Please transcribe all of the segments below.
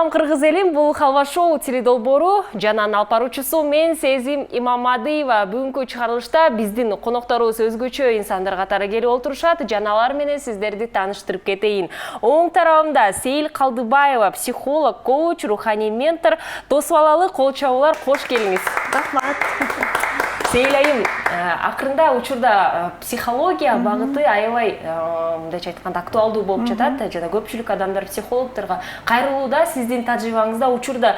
Салам кыргыз элим, бул Халва шоу теледолбору жананын алып баруучусу мен Сезим Имамадиева. Бүгүнкү чыгарылышта биздин конокторубуз өзгөчө инсандар катары келип отурушат. Жаналар менен сиздерди тааныштырып кетейин. Оң тарабымда Сейил Калдыбаева, психолог, коуч, руханий ментор, тосуп алалы, кол чабуулар, кош келиңиз. Рахмат. Сейил айым, акырында учурда психология багыты аябай мындайча айтканда актуалдуу болуп жатат. Жана көпчүлүк адамдар психологторго кайрылууда. Сиздин тажрыйбаңызда учурда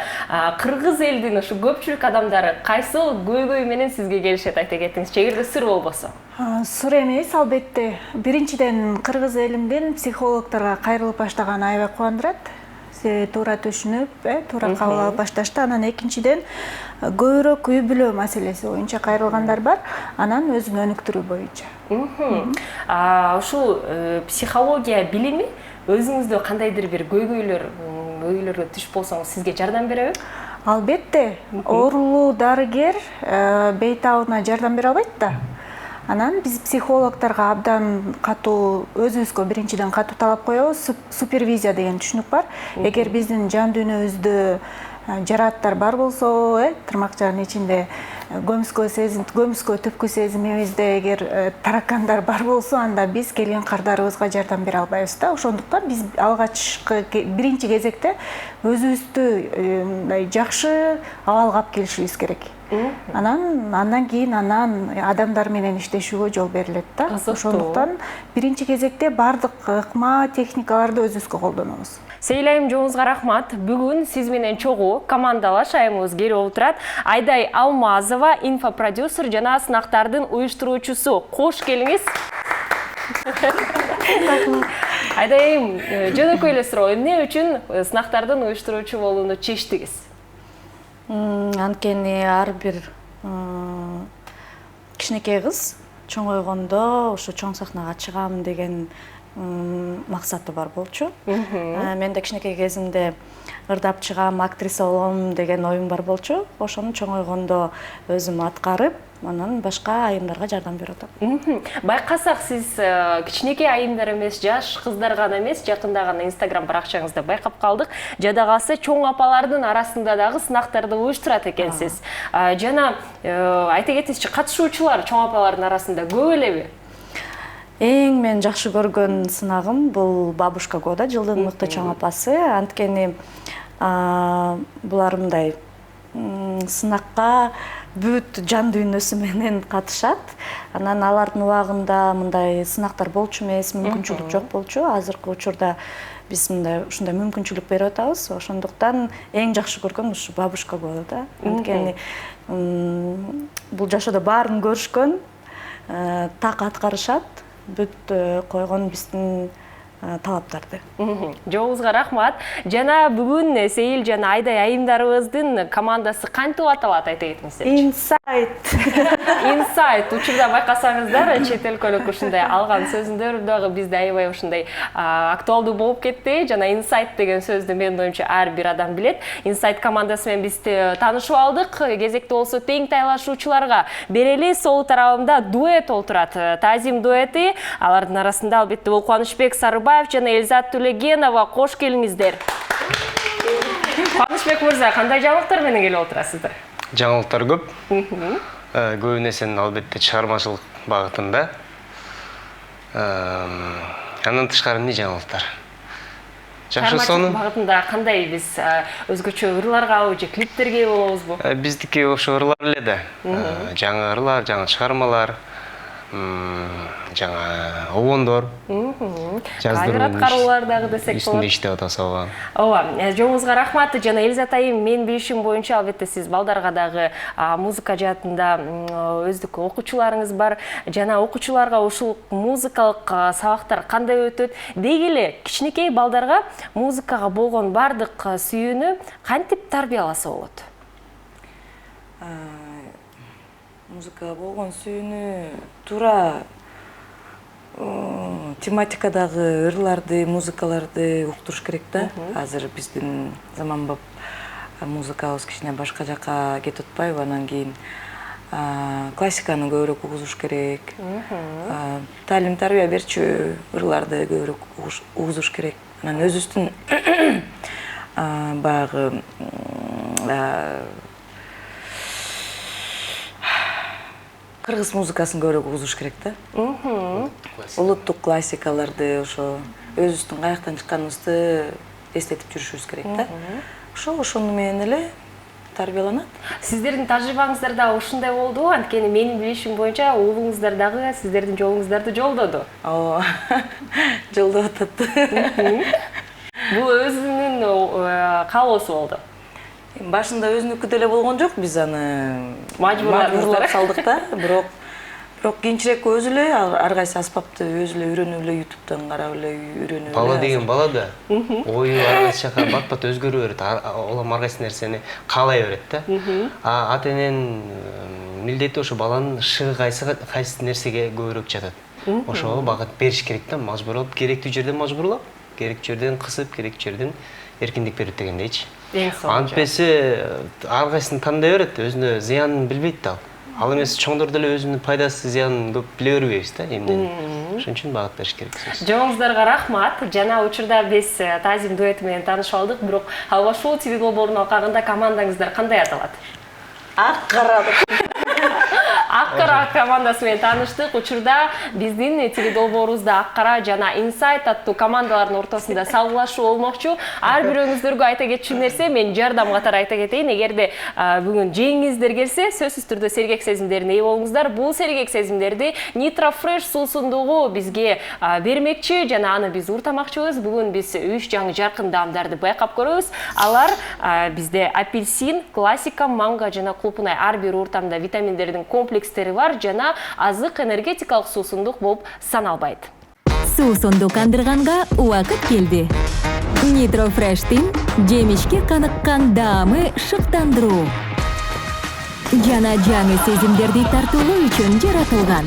кыргыз элдин ушу көпчүлүк адамдары кайсыл көйгөй менен сизге келишет, айта кетиңизчи, эгерде сыр болбосо? Сыр эмес, албетте. Биринчиден кыргыз элимдин психологторго кайрылып баштаганы аябай кубандырат. Туура түшүнүп, туура кабыл алып башташты. Анан экинчиден көбүрөөк үй бүлө маселеси боюнча кайрылгандар бар. Анан өзүнүн өнүктүрүү боюнча. Ушул психология билими өзүңүздө кандайдыр бир көйгөйлөргө түшүп болсоңуз сизге жардам береби? Албетте, оорулуу дарыгер бейтабына жардам бере албайт да. Анан биз психологторго абдан катуу, өзүбүзгө биринчиден катуу талап коебуз. Супервизия деген түшүнүк бар. Эгер биздин жан дүйнөбүздө жарааттар бар болсо, тырмакчанын ичинде көмүскө түпкү сезимибизде эгер таракандар бар болсо, анда биз келген кардарыбызга жардам бере албайбыз да. Ошондуктан биз алгачкы биринчи кезекте өзүбүздү жакшы абалга алып келишибиз керек. Андан кийин адамдар менен иштешүүгө жол берилет да. Ошондуктан биринчи кезекте бардык ыкма техникаларды өзүбүзгө колдонобуз. Сейил айым, жоңузга рахмат. Бүгүн сиз менен чогуу командалаш айымыбыз келип отурат. Айдай Алмазова, инфопродюсер жана сынактардын уюштуруучусу. Кош келиңиз. Айдай айым, жөнөкөй эле суроо, эмне үчүн сынактардын уюштуруучу болууну чечтиңиз? Анткени ар бир кичинекей кыз чоңойгондо ушу чоң сахнага чыгам деген максаты бар болчу. Мен да кичинекей кезимде ырдап чыгам, актриса болом деген оюм бар болчу. Ошону чоңойгондо өзүм аткарып, анан башка айымдарга жардам берип атам. Байкасак, сиз кичинекей айымдар эмес, жаш кыздар гана эмес, жакында гана Instagram баракчаңызда байкап калдык. Жада калса чоң апалардын арасында дагы сынактарды уюштурат экенсиз. Жана айта кетсеңизчи, катышуучулар чоң апалардын арасында көп элеби? Эң мен жакшы көргөн сынагым бул Бабушка года, жылдын мыкты чоң апасы. Анткени булар мындай сынакка бүт жан дүйнөсү менен катышат. Анан алардын убагында мындай сынактар болчу эмес, мүмкүнчүлүк жок болчу. Азыркы учурда биз ушундай мүмкүнчүлүк берип атабыз. Ошондуктан эң жакшы көргөн ушу Бабушка года да. Анткени бул жашоодо баарын көрүшкөн, так аткарышат. Бүт койгон биздин талаптарды. Жоңузга рахмат. Жана бүгүн Сейил жана Айдай айымдарыбыздын командасы кантип аталат, айта кетиңиздер? Инсайт. Инсайт. Учурда байкасаңыздар, чет өлкөлүк ушундай алган сөзүндөр дагы бизде аябай ушундай актуалдуу болуп кетти. Жана инсайт деген сөздү менин оюмча ар бир адам билет. Инсайт командасы менен биз таанышып алдык. Кезекте болсо тең тайлашуучуларга берели. Сол тарабымда дуэт отурат. Тазим дуэти. Алардын арасында албетте бул Кубанычбек Сарыбаев жана Элизат Төлегенова. Кош келиңиздер. Кубанычбек мырза, кандай жаңылыктар менен келип отурасыздар? Жаңылыктар көп. Көбүнесен албетте чыгармачылык багытында. Андан тышкары эмне жаңылыктар? Жакшы сонун багытында кандай биз өзгөчө ырларгабы же клиптерге болобузбу? Биздики ошо ырлар эле да. Жаңы ырлар, жаңы чыгармалар, жаңа обондор, кадр аткаруулар дагы десек болот. Үстүндө иштеп атабыз. Ооба, жоңузга рахмат. Жана Элизат айым, мен билишим боюнча албетте сиз балдарга дагы музыка жаатында өздүк окуучуларыңыз бар. Жана окуучуларга ушул музыкалык сабактар кандай өтөт? Деги эле кичинекей балдарга музыкага болгон бардык сүйүүнү кантип тарбияласа болот? Музыкага болгон сүйүүнү туура тематикадагы ырларды, музыкаларды уктуруш керек да. Азыр биздин заманбап музыкабыз кичине башка жака кетип атпайбы? Анан кийин классиканы көбүрөөк угузуш керек. Талим тарбия берчү ырларды көбүрөөк угузуш керек. Анан өзүбүздүн баягы кыргыз музыкасын көбүрөөк угузуш керек да. Улуттук классикаларды, ошо өзүбүздүн каяктан чыкканыбызды эстетип жүрүшүбүз керек да. Ошону менен эле тарбияланат. Сиздердин тажрыйбаңыздарда ушундай болду, анткени менин билишим боюнча уулуңуздар дагы сиздердин жолуңуздарды жолдоду. Ооба. Жолдоп атат. Бул өзүнүн каалоосу болду. Башында өзүнүкү деле болгон жок, биз аны Мажбурлап салдык да, бирок кийинчерээк өзү эле ар кайсы аспапты өзү эле үйрөнүп эле ютубтан карап эле үйрөнүп эле. Бала деген бала да. Ою ар кайсы жака бат-бат өзгөрө берет. Улам ар кайсы нерсени каалай берет да. Ата эненин милдети ошо баланын шыгы кайсы нерсеге көбүрөөк жатат. Ошого багыт бериш керек да, мажбурлап, керектүү жерден мажбурлап, керектүү жерден кысып, керектүү жерден эркиндик берет дегендейчи. Антпеси ар кайсын тандай берет, өзүнө зыянын билбейт да. Ал эмес чоңдор деле өзүнүн пайдасы, зыянын көп биле бербейбиз да эмнени. Ошон үчүн багыт бериш керек. Жоңуңуздарга рахмат. Жана учурда биз Тазим дуэти менен таанышып алдык, бирок ал ушул ТВ долбоорунун алкагында командаңыздар кандай аталат? Ак кара. Ак кара командасы менен тааныштык. Учурда биздин ТВ долбоорубузда Ак кара жана Инсайт аттуу командалардын ортосунда салгылашуу болмокчу. Ар бирөөңүздөргө айта кетчү нерсе, мен жардам катары айта кетейин. Эгерде бүгүн жеңиңиздер келсе, сөзсүз түрдө сергек сезимдерине ээ болуңуздар. Бул сергек сезимдерди Nitro Fresh суусундугу бизге бермекчи жана аны биз уртамакчыбыз. Бүгүн биз 3 жаңы жаркын даамдарды байкап көрөбүз. Алар бизде апельсин, классика, манго жана клубунай ар бир уртамда витаминдердин комплекстери бар жана азык энергетикалык суусундук болуп саналбайт. Суусундук андырганга убакыт келди. Nitro Fresh'тин жемишке каныккан даамы шыктандыруу жана жаңы сезимдерди тартуулоо үчүн жаратылган.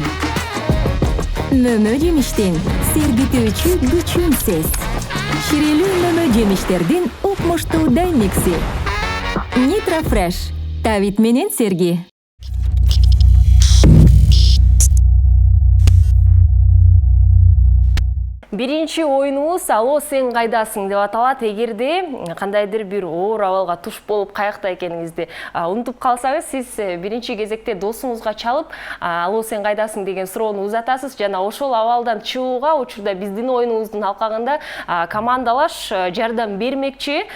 Мөмө жемиштин сергитүүчү күчүн сез. Ширелүү мөмө жемиштердин укмуштуу даймикси. Nitro Fresh. Тавит менен серги. Биринчи оюнубуз «Алло, сен кайдасың» деп аталат. Эгерде кандайдыр бир оор абалга туш болуп каякта экениңизди унутуп калсаңыз, сиз биринчи кезекте досуңузга чалып «Алло, сен кайдасың» деген суроону узатасыз жана ошол абалдан чыгууга учурда биздин оюнубуздун алкагында командалаш жардам бермекчи.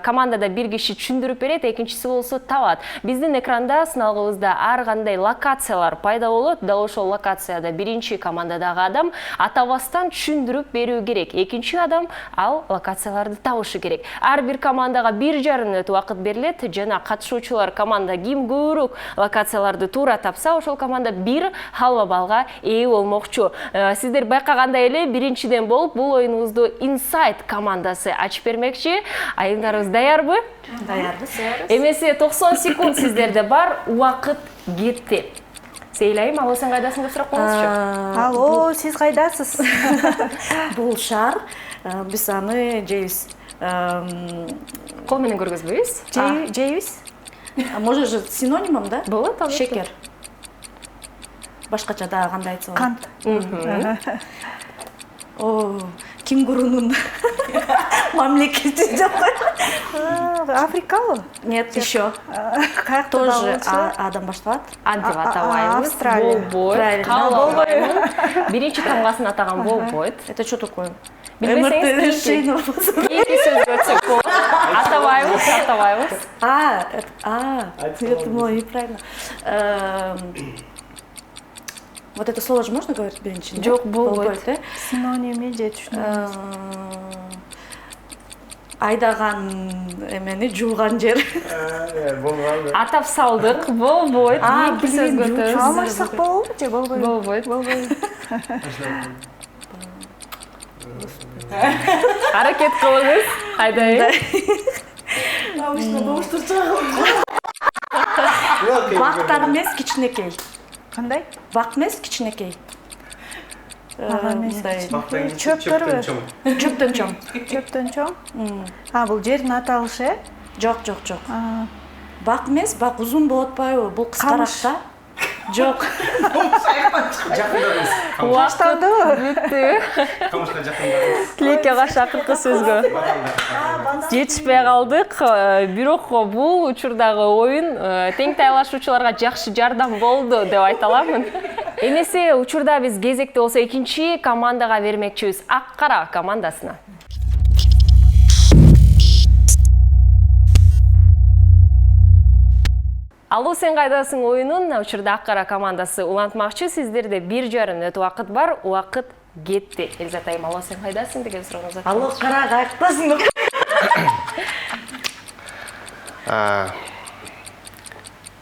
Командада бир киши түшүндүрүп берет, экинчиси болсо табат. Биздин экранда сыналгыбызда ар кандай локациялар пайда болот. Дал ошол локацияда биринчи командадагы адам атабастан түшүндүрүп берүү керек. Экинчи адам ал локацияларды табышы керек. Ар бир командага 1,5 мүнөт убакыт берилет жана катышуучулар команда ким көбүрөөк локацияларды туура тапса, ошол команда 1 халва балга ээ болмокчу. Сиздер байкагандай эле биринчиден болуп бул оюнубузду Инсайт командасы ачып бермекчи. Айымдарыбыз даярбы? Даярбыз. Эмесе 90 секунд сиздерде бар, убакыт кетти. Сейлайым, алло, сен кайдасың деп сурап коюңузчу. Алло, сиз кайдасыз? Бул шар, биз аны жейбиз. Кол менен көргөзбөйбүз? Жейбиз? Может же синонимом, да? Болот, албетте. Шекер. Башкача дагы кандай айтса болот? Кант. О, кенгурунун мамлекети жок. Африкалуу? Нет, еще. Каякта Тоже болчу? адам башталат. А деп атабайбыз. Австралия. Болбойт. Правильно. Каалабайм. Биринчи тамгасын атаган болбойт. Это что такое? Билбесеңиз кийинки сөзгө өтсөк болот. Атабайбыз. Я думала, неправильно. Вот это слово же можно говорить биринчи? Жок, болбойт. Синоними же түшүнөм. Айдаган эмени жууган жер. Атап салдык, болбойт. Кийинки сөзгө өтөбүз. Алмашсак болобу же болбойбу? Болбойт. Аракет кылыңыз. Айдайын. Бактар эмес, кичинекей. Кандай? Бак эмес, кичинекей. Чөптөрбү? Чөптөн чоң. Чөптөн чоң? Бул жердин аталышы, э? Жок. Бак эмес, бак узун болуп атпайбы? Бул кыскараак да. Жок. Уақыт бүтті. Тилекке қаршы ақырғы сөзгө жетишпей калдык. Бирок бул учурдагы оюн тең тайлашуучуларга жакшы жардам болду деп айта аламын. Энесе учурда биз кезекте болсо экинчи командага бермекчибиз, Ак Кара командасына. Алло, сен кайдасың оюнун учурда Ак Кара командасы улантмакчы. Сиздерде 1,5 мүнөт убакыт бар. Убакыт кетти. Элизат айым, алло, сен кайдасың деген сурооңузду. Алло, Кара кайктасың?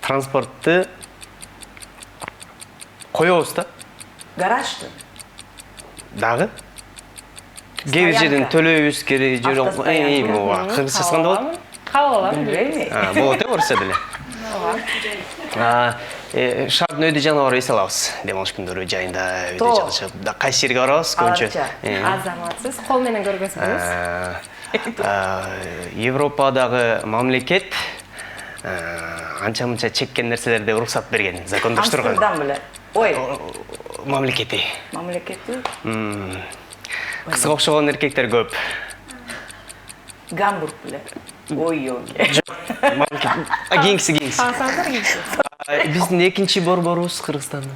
Транспортты коебуз да. Гаражды. Дагы? Кээ бир жерден төлөйбүз керек жер жок. Кыргызча болот? Кабыл алам. Болот орусча деле. Шаардын өйдө жаныбар эс алабыз. Демалыш күндөрү жайында өйдө чалышып, кайсы жерге барабыз көбүнчө? Азаматсыз, кол менен көргөзсөңүз. Европадагы мамлекет анча-мынча чеккен нерселерде уруксат берген, закондоштурган. Амстердам беле. Ой, Мамлекети. мамлекети. Кызга окшогон эркектер көп. Гамбург беле. Ой-ой. Кийинкиси. Биздин экинчи борборубуз Кыргызстандын.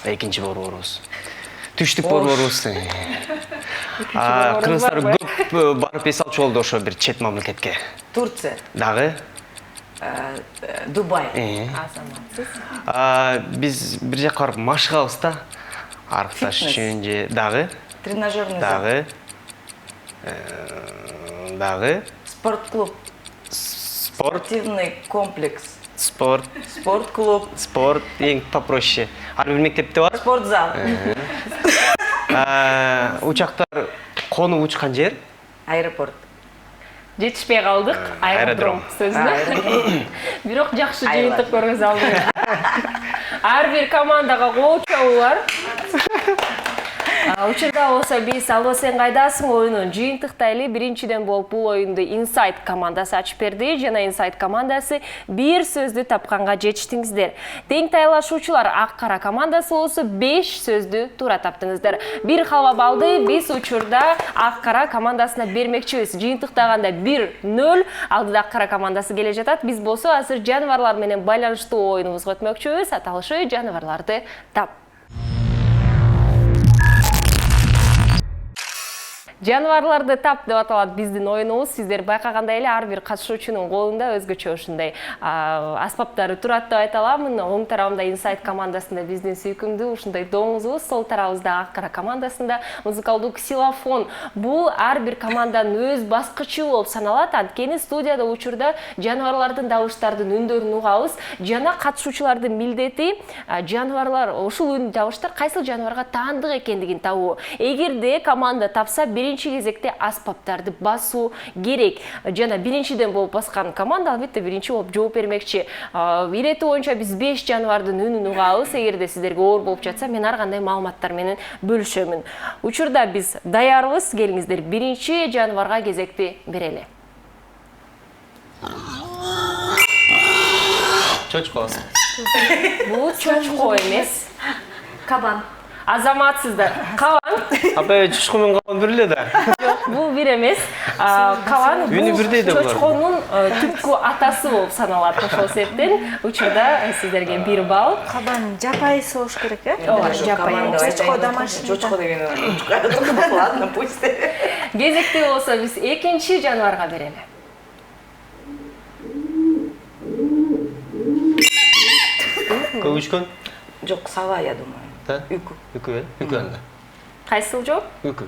Экинчи борборубуз. Түштүк борборубуз. Кыргыздар көп барып эс алчу болду ошо бир чет мамлекетке. Турция. Дагы? Дубай. Азаматсыз. Биз бир жака барып машыгабыз да. Арыкташ үчүн же дагы? Тренажерный зал. Дагы? Спортклуб. Спортивный комплекс. Спортклуб. Спорт эң попроще. Ар бир мектепте бар. Спортзал. Учактар конуп учкан жер? Аэропорт. Жетишпей калдык. Аэродром сөзүнө. Бирок жакшы жыйынтык көргөзө алдыңыз. Ар бир командага коочобу бар. Учурда болсо биз алло, сен кайдасың оюнун жыйынтыктайлы. Биринчиден болуп бул оюнду Insight командасы ачып берди. Жана Insight командасы бир сөздү тапканга жетиштиңиздер. Тең тайлашуучулар Ак Кара командасы болсо 5 сөздү туура таптыңыздар. Бир халва балды биз учурда Ак Кара командасына бермекчибиз. Жыйынтыктаганда 1-0 алдыда Ак Кара командасы келе жатат. Биз болсо азыр жаныбарлар менен байланыштуу оюнубузга өтмөкчүбүз. Аталышы жаныбарларды тап. Жаныбарларды тап деп аталат биздин оюнубуз. Сиздер байкагандай эле ар бир катышуучунун колунда өзгөчө ушундай аспаптары турат деп айта аламын. Оң тарабымда Insight командасында биздин сүйкүмдүү ушундай доңузубуз, сол тарабыбызда Ак Кара командасында музыкалдуу ксилофон. Бул ар бир команданын өз баскычы болуп саналат. Анткени студияда учурда жаныбарлардын добуштардын үндөрүн угабыз. Жана катышуучулардын милдети жаныбарлар ушул үн добуштар кайсыл жаныбарга таандык экендигин табуу. Эгерде команда тапса, биринчи кезекте аспаптарды басуу керек. Жана биринчиден болуп баскан команда албетте биринчи болуп жооп бермекчи. Ирети боюнча биз 5 жаныбардын үнүн угабыз. Эгерде сиздерге оор болуп жатса, мен ар кандай маалыматтар менен бөлүшөмүн. Учурда биз даярбыз. Келиңиздер, биринчи жаныбарга кезекти берели. Чочко. Бул чочко эмес. Кабан. Азаматсыздар. Кабан. Апа, чочко менен кабан бир эле да. Бул бир эмес. Кабан Үнү бирдей да булар. чочконун түпкү атасы болуп саналат. Ошол себептен учурда сиздерге 1 балл. Кабан жапайсы болуш керек, э? Ооба, жапайы. Чочко домашний. Чочко деген. Ладно, пусть. Кезекти болсо биз экинчи жаныбарга берели. Көбүчкөн? Жок, сова, я думаю. Да? Үкү. Үкү, үкү анда. Кайсыл жооп? Үкү.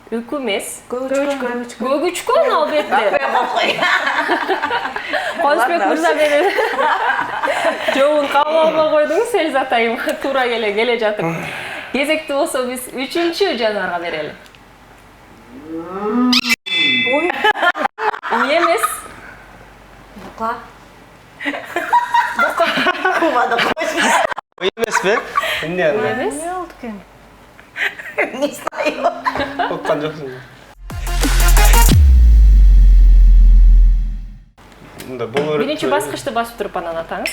Үкү эмес. Көгүчкөн албетте. Козбек мырза менен жообун кабыл албай койдуңуз, Элизат айым. Туура келе жатып. Кезекти болсо биз үчүнчү жаныбарга берели. Үй эмес. Бука. Ой эмеспи? Эмне анда? Эмес. Не болду экен? Не знаю. Оккан жоксуң. Мында боло берет. Биринчи баскычты басып туруп анан атаңыз.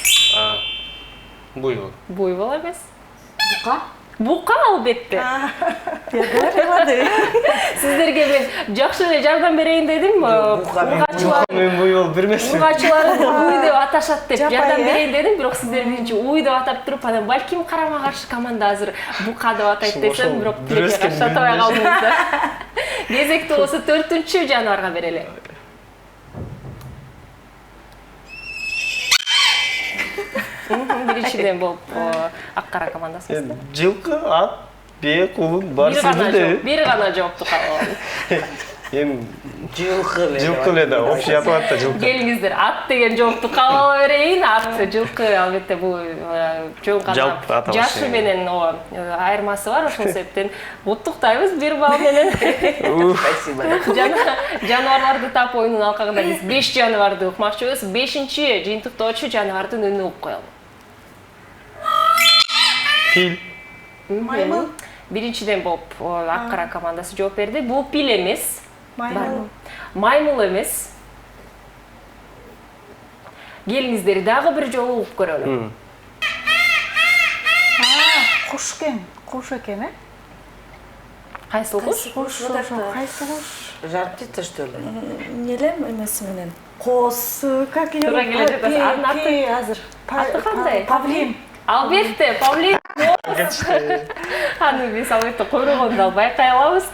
Буйвол. Буйвол эмес. Бука? Бука албетте. Ойлады. Сиздерге мен жакшы эле жардам берейин дедим. Ургачылар Мен буйвол бермесмин. ургачыларды уй деп аташат деп жардам берейин дедим, бирок сиздер биринчи уй деп атап туруп, анан балким карама каршы команда азыр бука деп атайт десем, бирок тилекке каршы атабай калдыңыздар. Кезекте болсо 4-чү жаныбарга берели. Биринчиден болуп ак кара командасы. Жылкы, ат, бие, кулун барысы бирдеби? Бир гана жоопту кабыл алдым. Эми Жылкы жылкы эле да, общий атап да жылкы. Келиңиздер, ат деген жоопту кабыл ала берейин. Ат, жылкы албетте бул жөн гана Жалпы аталышы. жашы менен айырмасы бар, ошол себептен куттуктайбыз 1 балл менен. Спасибо. Жаныбарларды тап оюнун алкагында биз 5 жаныбарды укмакчыбыз. 5-чи жыйынтыктоочу жаныбардын үнүн угуп коелу. Пил. Маймыл. Биринчиден болуп ак кара командасы жооп берди. Бул пил эмес. Маймыл. Маймыл эмес. Келиңиздер дагы бир жолу угуп көрөлү. Куш экен, э? Кайсыл куш? Кайсы куш? Жар птица, что ли? Нелем эмеси менен? Коз, как ее? Туура келе жатасыз. Анын аты Азыр. аты кандай? Павлин. Албетте, Павлин. Аны биз албетте койрогонду байкай алабыз.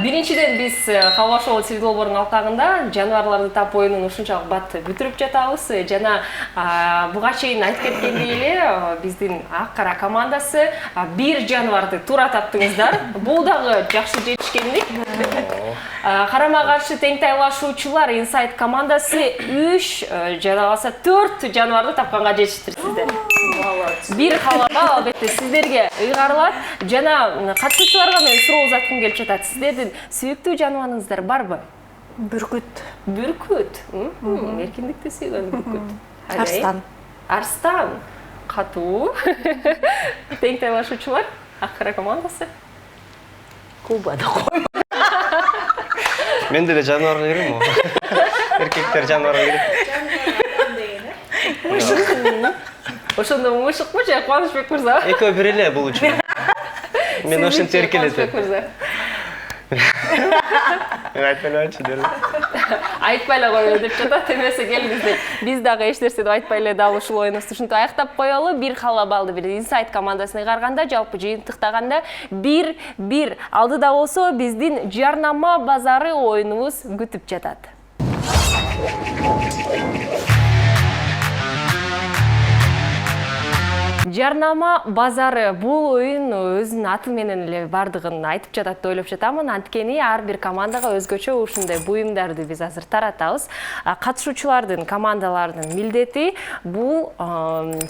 Биринчиден биз Халва шоу TV долбоорунун алкагында жаныбарларды тап оюнун ушунчалык бат бүтүрүп жатабыз. Жана буга чейин айтып кеткендей эле биздин ак кара командасы бир жаныбарды туура таптыңыздар. Бул дагы жакшы жетишкендик. Карама каршы тең тайлашуучулар Inside командасы 3 жана болсо 4 жаныбарды тапканга жетиштирсиздер. Бир халаба албетте сиздерге ыйгарылат. Жана катышуучуларга мен суроо узаткым келип жатат. Сиздердин сүйүктүү жаныбарыңыздар барбы? Бүркүт. Бүркүт. Эркиндикти сүйгөн бүркүт. Арстан. Арстан. Катуу. Тең тайлашуучулар ак кара командасы. Кубада кой. Мен деле жаныбарга кирем го. Эркектер жаныбарга кирет. Ошондо мушукпу же Кубанычбек мырза? Экөө бир эле бул үчүн. Мен ошентип эркелетем. Мен айтпай элечи дерим. Айтпай эле коелу деп жатат. Эмесе келиңиздер. Биз дагы эч нерсе деп айтпай эле дал ушул оюнубузду ушинтип аяктап коелу. Бир халва балды бир Inside командасына ыйгарганда, жалпы жыйынтыктаганда 1-1 алдыда болсо биздин жарнама базары оюнубуз күтүп жатат. Жарнама базары бул оюн өзүнүн аты менен эле бардыгын айтып жатат деп ойлоп жатамын. Анткени ар бир командага өзгөчө ушундай буюмдарды биз азыр таратабыз. Катышуучулардын, командалардын милдети бул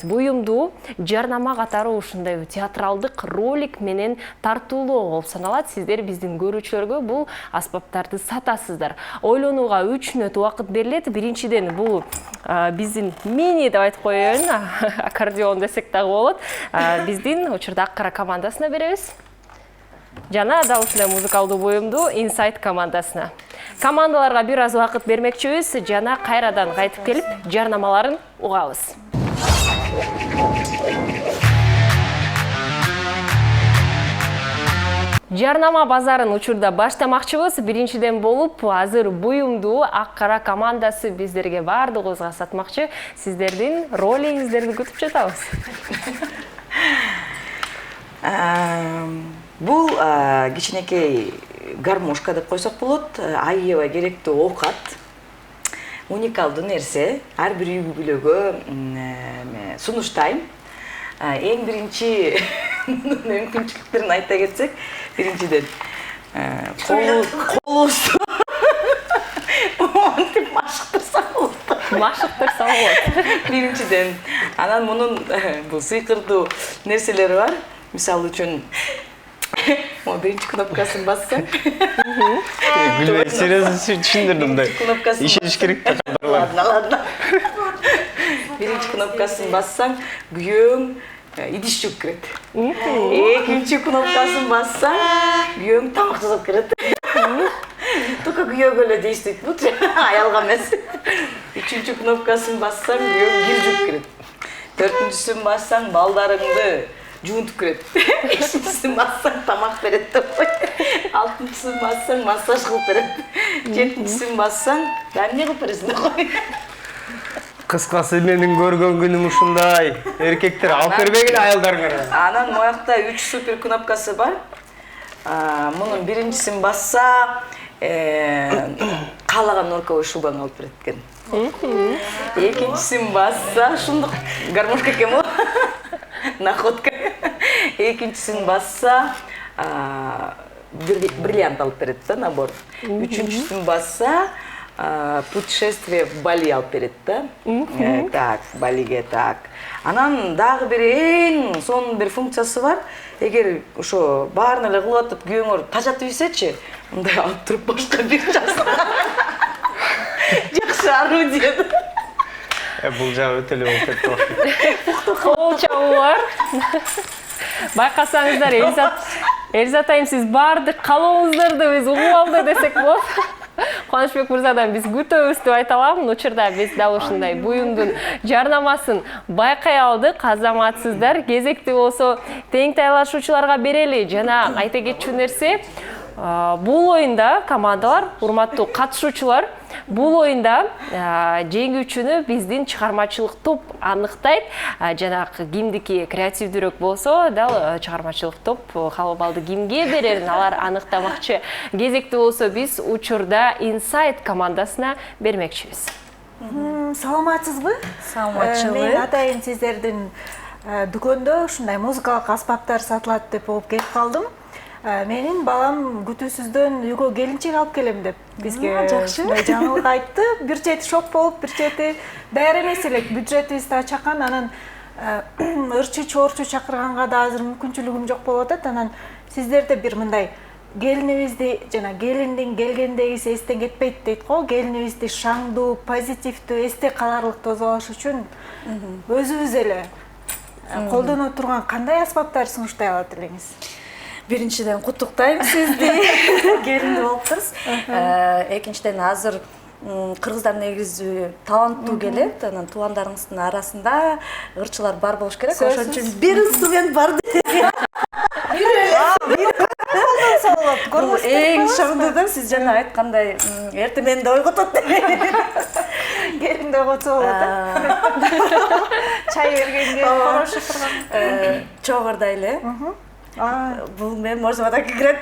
буюмду жарнама катары ушундай театралдык ролик менен тартуулоо болуп саналат. Сиздер биздин көрүүчүлөргө бул аспаптарды сатасыздар. Ойлонууга 3 мүнөт убакыт берилет. Биринчиден бул биздин мини деп айтып коеюн, аккордеон десек дагы болот. Биздин учурда ак кара командасына беребиз. Жана дал ушундай музыкалдуу буюмду Inside командасына. Командаларга бир аз убакыт бермекчибиз, жана кайрадан кайтып келип жарнамаларын угабыз. Жарнама базарын учурда баштамакчыбыз. Биринчиден болуп азыр буюмду ак кара командасы биздерге бардыгыбызга сатмакчы. Сиздердин ролиңиздерди күтүп жатабыз. Бул кичинекей гармошка деп койсок болот. Аябай керектүү оокат. Уникалдуу нерсе. Ар бир үй бүлөгө сунуштайм. Эң биринчи мүмкүнчүлүктөрүн айта кетсек, биринчиден колубузду монтип машыктырсак болот. Машыктырсак болот. Биринчиден. Анан мунун бул сыйкырдуу нерселери бар. Мисалы үчүн биринчи кнопкасын бассаң. Билбейм, серьезно түшүндүрдүм да. Ишениш керек да. Ладно. Биринчи кнопкасын бассаң, күйөөң идиш жууп кирет. Экинчи кнопкасын бассаң, күйөөң тамак жасап кирет. Только күйөөгө эле действует бул, аялга эмес. Үчүнчү кнопкасын бассаң, күйөөң кир жууп кирет. 4-сін бассаң балдарыңды жуынтып көрет. 5-сін бассаң тамақ берет деп қой. 6-сін бассаң массаж қылып берет. 7-сін бассаң дәміне қылып бересің деп қой. Кыскасы менің көргөн күнүм ушундай. Эркектер алып бербегиле аялдарыңа. Анан моякта 3 супер кнопкасы бар. Мунун биринчисин басса, каалаган норковый шубаңы алып берет экен. Экинчисин басса, шундук гармошка экен го. Находка. Экинчисин басса, бриллиант алып берет да, набор. Үчүнчүсүн басса, путешествие в Бали алып берет да. Так, Балиге так. Анан дагы бир эң сонун бир функциясы бар. Эгер ошо баарын эле кылып атып күйөөңөр тажатып ийсечи, мындай алып туруп башка бир жасаган. Жакшы орудие. Бул жагы өтө эле болуп кетти. Кол чабуулар. Байкасаңыздар, Элизат айым, сиз баардык каалооңуздарды биз угуп алдык десек болот. Кубанычбек мырзадан биз күтөбүз деп айта алам. Учурда биз дал ушундай буюмдун жарнамасын байкай алдык. Азаматсыздар, кезекти болсо тең тайлашуучуларга берели. Жана айта кетчү нерсе, бул оюнда командалар, урматтуу катышуучулар, бул оюнда жеңүүчүнү биздин чыгармачылык топ аныктайт. Жанагы кимдики креативдүүрөөк болсо, дал чыгармачылык топ халабалды кимге берерин алар аныктамакчы. Кезекти болсо биз учурда Insight командасына бермекчибиз. Саламатсызбы? Саламатчылык. Мен атайын сиздердин дүкөндө ушундай музыкалык аспаптар сатылат деп болуп келип калдым. Менин балам күтүүсүздөн үйгө келинчек алып келем деп бизге жаңылык айтты. Бир чети шок болуп, бир чети даяр эмес элек, бюджетибиз да чакан, анан ырчы чоорчу чакырганга да азыр мүмкүнчүлүгүм жок болуп атат. Анан сиздерде бир мындай келинибизди жана келиндин келгендегиси эстен кетпейт дейт го, келинибизди шаңдуу, позитивдүү, эсте каларлык тосуп алыш үчүн өзүбүз эле колдоно турган кандай аспаптар сунуштай алат элеңиз? Биринчиден куттуктайм сизди. Келинди болуптур. Экинчиден азыр кыргыздар негизи таланттуу келет. Анан туугандарыңыздын арасында ырчылар бар болуш керек. Ошон үчүн бир инструмент бар. Бул эң шаңдуу, сиз жана айткандай, эртең мени да ойготот. Келинди ойготсо болот. Чай бергенге корошуп турган. Чогордай эле. Бул мен можмада кирет.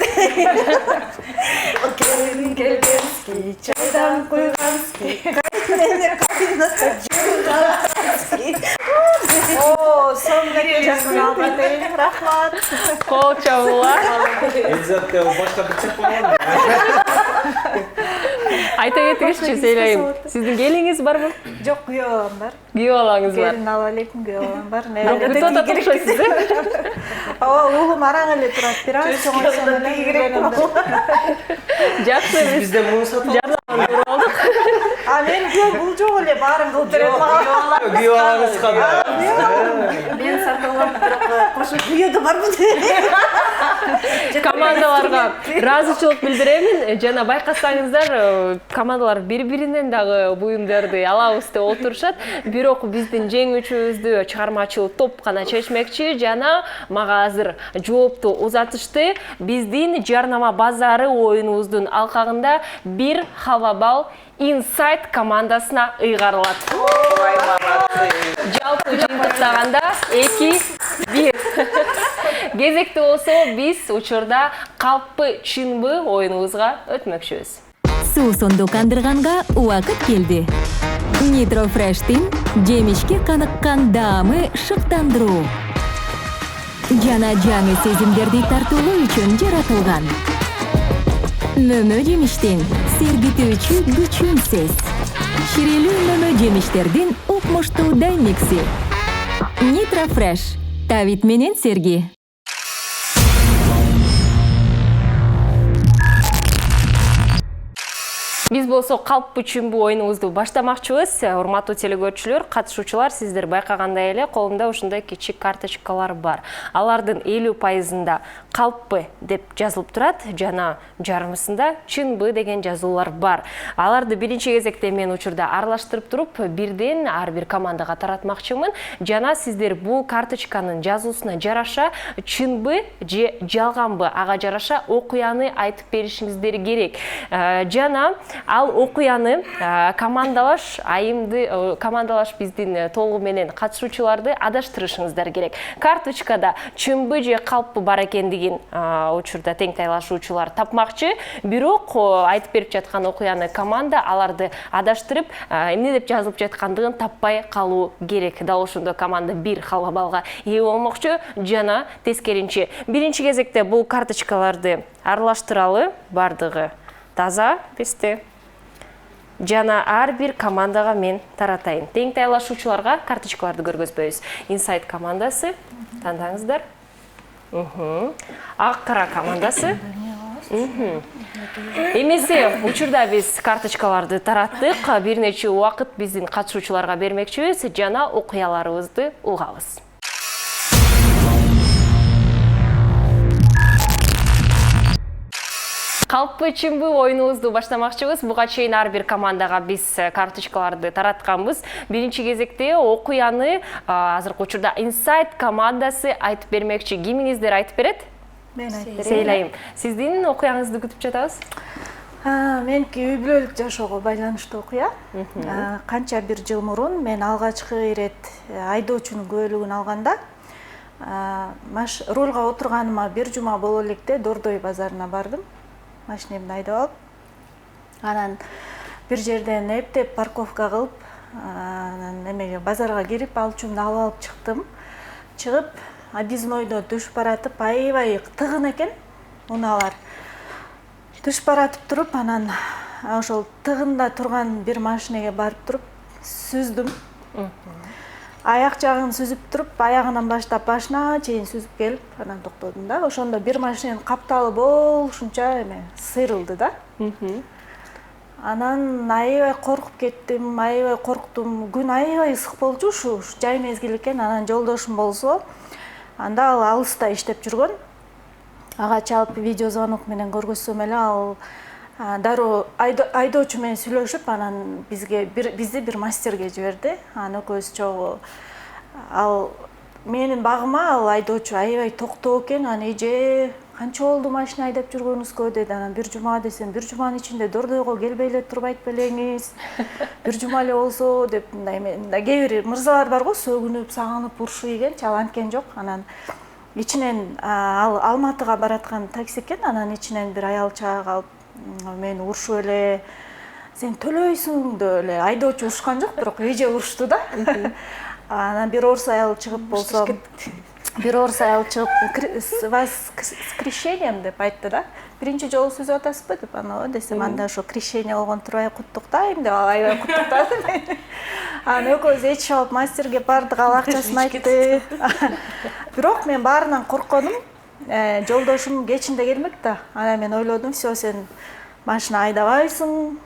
Келин келгенски, чайдан куйгански, кайнене кайната жуугански. О, соңга келесиң албатайын, рахмат. Кол чабуулар. Элизат башка бир чек болгон. Айта кетиңизчи, Сейлайым. Сиздин келиңиз барбы? Жок, күйөө балам бар. Күйөө балаңыз бар. Келин ала элекмин, күйөө балам бар. Күтүп атат окшойсуз, э? Ооба, уулум араң эле турат, бир аз чоңойсом эле үйрөнөм деп. Жакшы, биз Бизден муну сатып жарнаманы көрүп алдык. Мен күйөө бул жок эле баарын кылып берет мага. күйөө балаңыз кандай? Мен сатылып бирок кошо күйөө да барбы? Командаларга ыраазычылык билдиремин. Жана байкасаңыздар, командалар бири-биринен дагы буюмдарды алабыз деп отурушат. Бирок биздин жеңүүчүбүздү чыгармачыл топ гана чечмекчи жана мага азыр жоопту узатышты. Биздин жарнама базары оюнубуздун алкагында бир халабал Insight командасына ыйгарылат. Жалпы жыйынтыктаганда 2-1. Кезекти болсо биз учурда калппы чынбы оюнубузга өтмөкчүбүз. Суусунду кандырганга убакыт келди. Nitro Fresh'тин жемишке каныккан даамы шыктандыруу. Жана жаңы сезимдерди тартуулоо үчүн жаратылган. Мөмө жемиштин сергитүүчү күчүн сез. Ширелүү мөмө жемиштердин укмуштуу даймикси. Nitro Fresh. Тавит менен серги. Биз болсо калп чүмбү оюнубузду баштамакчыбыз. Урматтуу телекөрүүчүлөр, катышуучулар, сиздер байкагандай эле колумда ушундай кичик карточкалар бар. Алардын 50%-ында калппы деп жазылып турат жана жарымысында чынбы деген жазуулар бар. Аларды биринчи кезекте мен учурда аралаштырып туруп, бирден ар бир командага таратмакчымын. Жана сиздер бул карточканын жазуусуна жараша чынбы же жалганбы, ага жараша окуяны айтып беришиңиздер керек. Жана ал окуяны командалаш биздин толугу менен катышуучуларды адаштырышыңыздар керек. Карточкада чынбы же калппы бар экендигин учурда тең тайлашуучулар тапмакчы, бирок айтып берип жаткан окуяны команда аларды адаштырып, эмне деп жазылып жаткандыгын таппай калуу керек. Дал ошондо команда бир халва балга ээ болмокчу. Жана тескеринче биринчи кезекте бул карточкаларды аралаштыралы, бардыгы таза бесте. Жана ар бир командага мен таратайын. Тең тайлашуучуларга карточкаларды көргөзбөйбүз. Инсайт командасы, тандаңыздар. Ак кара командасы. Эмесе учурда биз карточкаларды тараттык. Бир нече убакыт биздин катышуучуларга бермекчибиз жана окуяларыбызды угабыз. Калппы чынбы оюнубузду баштамакчыбыз. Буга чейин ар бир командага биз карточкаларды таратканбыз. Биринчи кезекте окуяны азыркы учурда Инсайт командасы айтып бермекчи. Кимиңиздер айтып берет? Мен айтып берем. Сейлайым. Сиздин окуяңызды күтүп жатабыз. Меники үй бүлөлүк жашоого байланыштуу окуя. Канча бир жыл мурун мен алгачкы ирет айдоочунун күбөлүгүн алганда рулга отурганыма бир жума боло электе Дордой базарына бардым. Машинемди айдап алып, анан бир жерден эптеп парковка кылып, анан базарга кирип, алчуумду алып чыктым. Чыгып, объезднойдо түшүп баратып, аябай тыгын экен унаалар. Түшүп баратып туруп, анан ошол тыгында турган бир машинеге барып туруп, сүздүм. Аяк жагын сүзүп туруп, аягынан баштап башына чейин сүзүп келип, анан токтодум да. Ошондо бир машиненин капталы болушунча сыйрылды да. Анан аябай коркуп кеттим, аябай корктум. Күн аябай ысык болчу, ушу жай мезгил экен. Анан жолдошум болсо, анда ал алыста иштеп жүргөн. Ага чалып видеозвонок менен көргөзсөм эле ал дароо айдоочу менен сүйлөшүп, анан бизди бир мастерге жиберди. Анан экөөбүз чогуу ал менин багыма ал айдоочу аябай токтоо экен. Анан эже канча болду машина айдап жүргөнүңүзгө деди. Анан бир жума десем, бир жуманын ичинде Дордойго келбей эле турбайт белеңиз. Бир жума эле болсо деп мындай кээ бир мырзалар бар го, сөгүнүп, сагынып, урушуп ийген, ал анткен жок. Анан ичинен ал Алматыга бараткан такси экен. Анан ичинен бир аял чыга алып мени урушуп эле, сен төлөйсүң деп эле айдоочу урушкан жок, бирок эже урушту да. Анан бир орус аял чыгып болсо, вас с крещением деп айтты да. Биринчи жолу сүзүп атасызбы деп, анан десем, анда ошо крещение болгон турбай куттуктайм деп, ал аябай куттуктады мени. Анан экөөбүз эч алып мастерге бардык, ал акчасын айтты. Бирок мен баарынан коркконум, жолдошум кечинде келмек да. Анан мен ойлодум, всё, сен машина айдабайсың,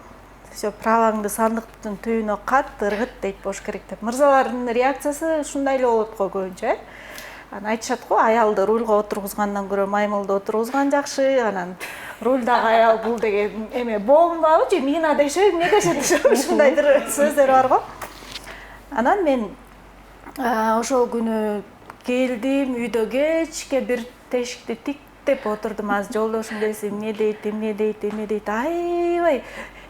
всё, праваңды сандыктын түбүнө кат, ыргыт дейт болуш керек деп. Мырзалардын реакциясы ушундай эле болот го көбүнчө. Анан айтышат го, аялды рульга отургузгандан көрө маймылды отургузган жакшы. Анан рульдагы аял бул деген эме бомбабы же мина дешеби, эмне дешет, ушундай бир сөздөр бар го. Анан мен ошол күнү келдим, үйдө кечке бир тешикти тиктеп отурдум. Аз жолдошум келсе, эмне дейт, аябай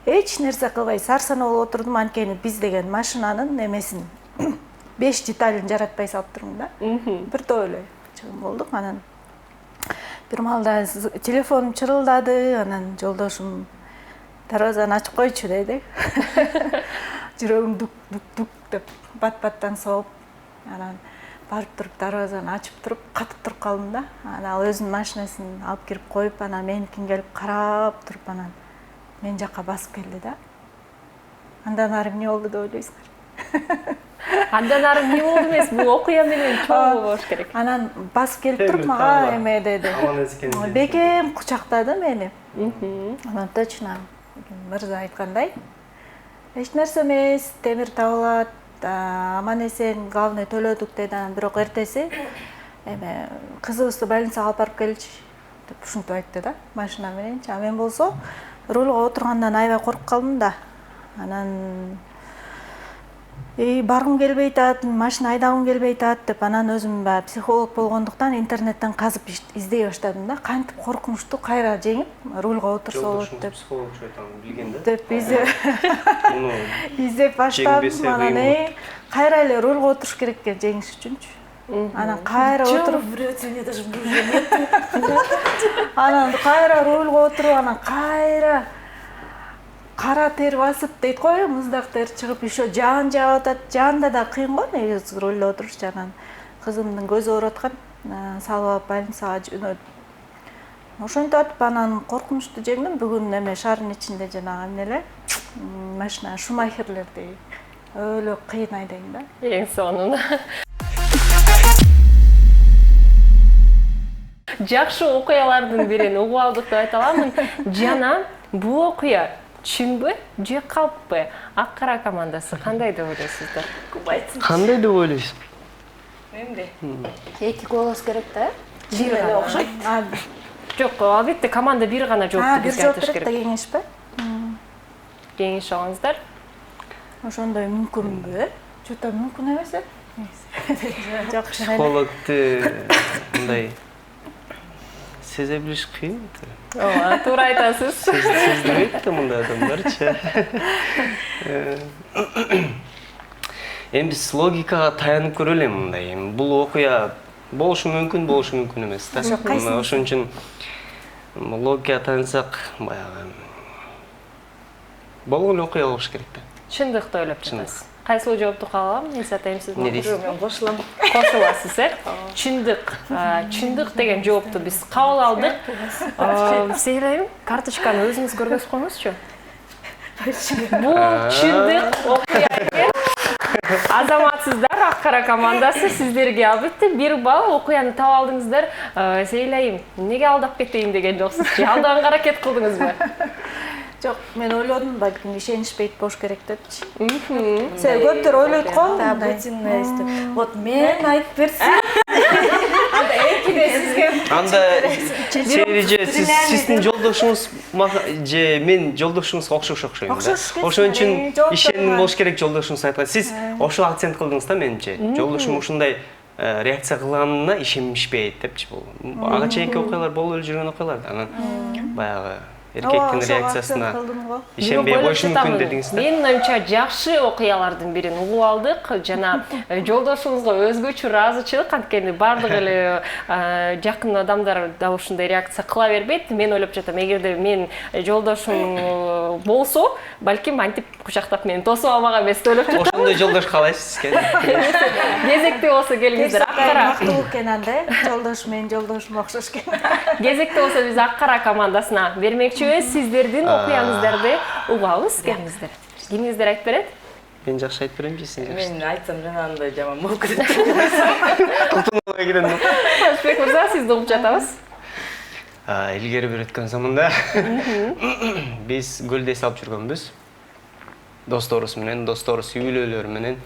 эч нерсе кылбай сарсана болуп отурдум. Анткени биз деген машинанын эмесин 5 деталин жаратпай салып турмун да. Бир топ эле чыгым болдук. Анан бир маалда телефонум чырылдады. Анан жолдошум дарбазаны ачып койчу деди. Жүрөгүм дук деп бат-баттан соғып, анан барып туруп дарбазаны ачып туруп, катып туруп калдым да. Анан ал өзүнүн машинасын алып кирип коюп, анан меникин келип карап туруп, анан мен жакка басып келди да. Андан ары эмне болду деп ойлойсуңар? Андан ары эмне болду эмес, бул окуя менен чогуу болуш керек. Анан басып келип туруп мага эме деди. Бекем кучактады мени. Анан точно мырза айткандай эч нерсе эмес, темир табылат, аман эсен главный төлөдүк дейт. Анан бирок эртеси эме кызыбызды больницага алып барып келчи деп ушинтип айтты да, машина мененчи. А мен болсо рульга отургандан аябай коркуп калдым да. Анан баргым келбей атат, машина айдагым келбей атат деп, анан өзүм психолог болгондуктан интернеттен казып издей баштадым да. Кантип коркунучту кайра жеңип, рульга отурса болот деп. Психолог билген да. Деп издеп баштадым. Анан кайра эле рульга отуруш керек экен жеңиш үчүнчү. Анан кайра отуруп, анан кайра рульга отуруп, анан кайра кара тер басып дейт го, муздак тер чыгып, еще жаан жаап атат. Жаанда да кыйын го негизи рульда отуруш. Анан кызымдын көзү ооруп аткан, салып алып больницага жөнөдүм. Ошентип атып анан коркунучту жеңдим. Бүгүн эме шаардын ичинде жанагы эмне эле машина шумахерлерди өлө кыйын айдайм да. Эң сонун. Жакшы окуялардын бирин угуп алдык деп айта аламын. Жана бул окуя чынбы же калппы? Ак кара командасы кандай деп ойлойсуздар? Кандай деп ойлойсуз? Эмне? Эки голос керек да? Бир эле окшойт. Жок, албетте команда бир гана жоопту бизге айтыш керек. да кеңешпи? Кеңеш алыңыздар. Ошондой мүмкүнбү? Чөтө мүмкүн эмес э? Жок, Психологду мындай сезе билиш кыйын. Ооба, туура айтасыз. Сездирет да мындай адамдарчы. Эми биз логикага таянып көрөлү мындай. Бул окуя болушу мүмкүн эмес да. Ошон үчүн логикага таянсак, баягы болгон окуя болуш керек да. Чындыкты ойлоп жатасыз. Кайсыл жоопту кабыл алам? Исат эми сиз Мен кошулам. кошуласыз, э? Чындык. Чындык деген жоопту биз кабыл алдык. Сейлейм, карточканы өзүңүз көргөзүп коюңузчу. Бул чындык окуя экен. Азаматсыздар, ак кара командасы сиздерге албетте 1 балл. Окуяны таап алдыңыздар. Сейлейм, эмнеге алдап кетейин деген жоксузчу. Алдаган аракет кылдыңызбы? Жок, мен ойлодум, балким ишенишпейт болуш керек депчи. Көптөр ойлойт го. Вот мен айтып берсем. Анда экиде сизге Анда сиздин жолдошуңуз же мен жолдошуңузга окшош окшойм да. Ошон үчүн ишеним болуш керек жолдошуңуз айткан. Сиз ошо акцент кылдыңыз да менимче. Жолдошум ушундай реакция кылганына ишенишпейт депчи бул. Ага чейинки окуялар болуп эле жүргөн окуялар. Анан баягы эркектин реакциясына ишенбей коюшу мүмкүн дедиңиз да. Менин оюмча жакшы окуялардын бирин угуп алдык. Жана жолдошуңузга өзгөчө ыраазычылык, анткени бардык эле жакын адамдар да ушундай реакция кыла бербейт. Мен ойлоп жатам, эгерде мен жолдошум болсо, балким антип кучактап мени тосуп алмаган эмес деп ойлоп жатам. Ошондой жолдош каалайсыз экен. Кезекте болсо келиңиздер. Ак кара. мактуу экен анда, жолдош менин жолдошум окшош экен. Кезекте болсо биз ак кара командасына бермекчибиз. Сиздердин окуяңыздарды угабыз, келиңиздер. Кимиңиздер айтып берет? Мен жакшы айтып берем же сен жакшы? Мен айтсам жана андай жаман болуп кетет. Кутунуга кирем. Ашбек мырза, сизди угуп жатабыз. Илгери бир өткөн заманда биз көлдө эс алып жүргөнбүз. Досторубуз менен, досторубуз үйлөлөр менен,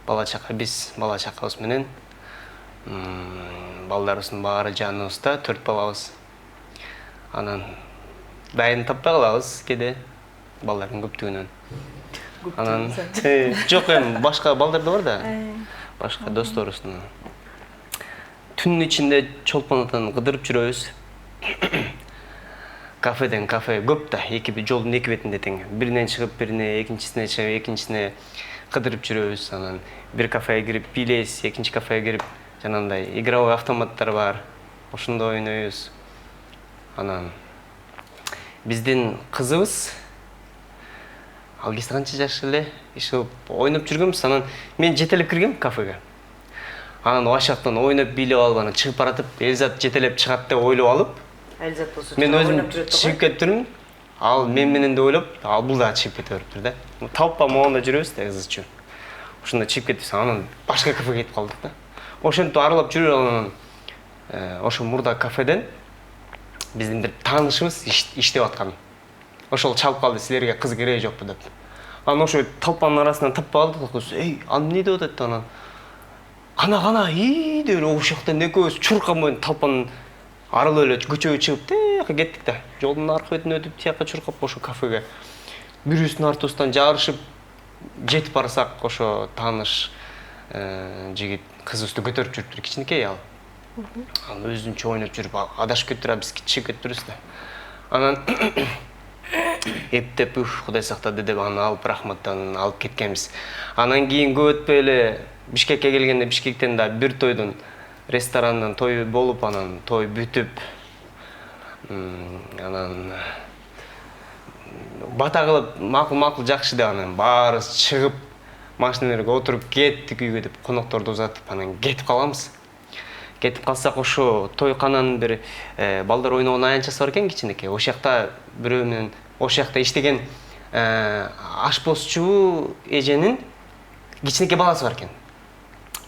бала чакабыз менен. Балдарыбыздын баары жаныбызда, 4 балабыз. Анан дайын таппай калабыз кээде балдардын көптүгүнөн. Анан жок, эми башка балдар да бар да. Башка досторубуздун. Түнүн ичинде чолпонотон кыдырып жүрөбүз. Кафеден кафе көп да, жолдун эки бетинде тең. Биринен чыгып, бирине, экинчисине чыгып, экинчисине кыдырып жүрөбүз. Анан бир кафеге кирип бийлейбиз, экинчи кафеге кирип, жанагындай игровой автоматтар бар. Ошондо ойнойбуз. Анан биздин кызыбыз ал кезде канча жаш эле, иши ойноп жүргөнбүз. Анан мен жетелеп киргем кафеге. Анан ошоктон ойноп бийлеп алып, анан чыгып баратып, Элзат жетелеп чыгат деп ойлоп алып, Элзат болсо мен өзүм чыгып кетиптирмин. Ал мен менен деп ойлоп, ал бул да чыгып кете бериптир да. Талпа могунда жүрөбүз да кыз үчүн. Ошондо чыгып кетипиз. Анан башка кафеге кетип калдык да. Ошентип аралап жүрүп анан ошо мурда кафеден биздин бир таанышыбыз иштеп аткан. ошол чалып калды, силерге кыз кереги жокпу деп. Анан ошо толпанын арасынан таппай калдык кыз. Эй, аны эмне деп атат анан? Кана, ий деп ошоктон экөөбүз чуркамай толпанын арылып эле көчөгө чыгып, тияка кеттик да. Жолдун аркы бетине өтүп, тияка чуркап ошо кафеге. Бирибиздин артыбыздан жарышып жетип барсак, ошо тааныш жигит кызыбызды көтөрүп жүрүптүр, кичинекей ал. Анан өзүнчө ойноп жүрүп, адашып кетиптир, биз чыгып кетипбиз да. Анан эптеп, Кудай сактады деп аны алып рахматтан алып кеткенбиз. Анан кийин көп өтпөй эле Бишкекке келгенде, Бишкектен да бир тойдун ресторанынан той болуп, анан той бүтүп, анан бата кылып, макул жакшы деп анан баарыбыз чыгып, машиналарга отуруп кеттик үйгө деп конокторду узатып, анан кетип калганбыз. Кетип калсак, ошо тойкананын бир балдар ойногон аянтчасы бар экен, кичинекей. Ошол жакта бирөө менен ошол жакта иштеген ашпозчу эженин кичинекей баласы бар экен.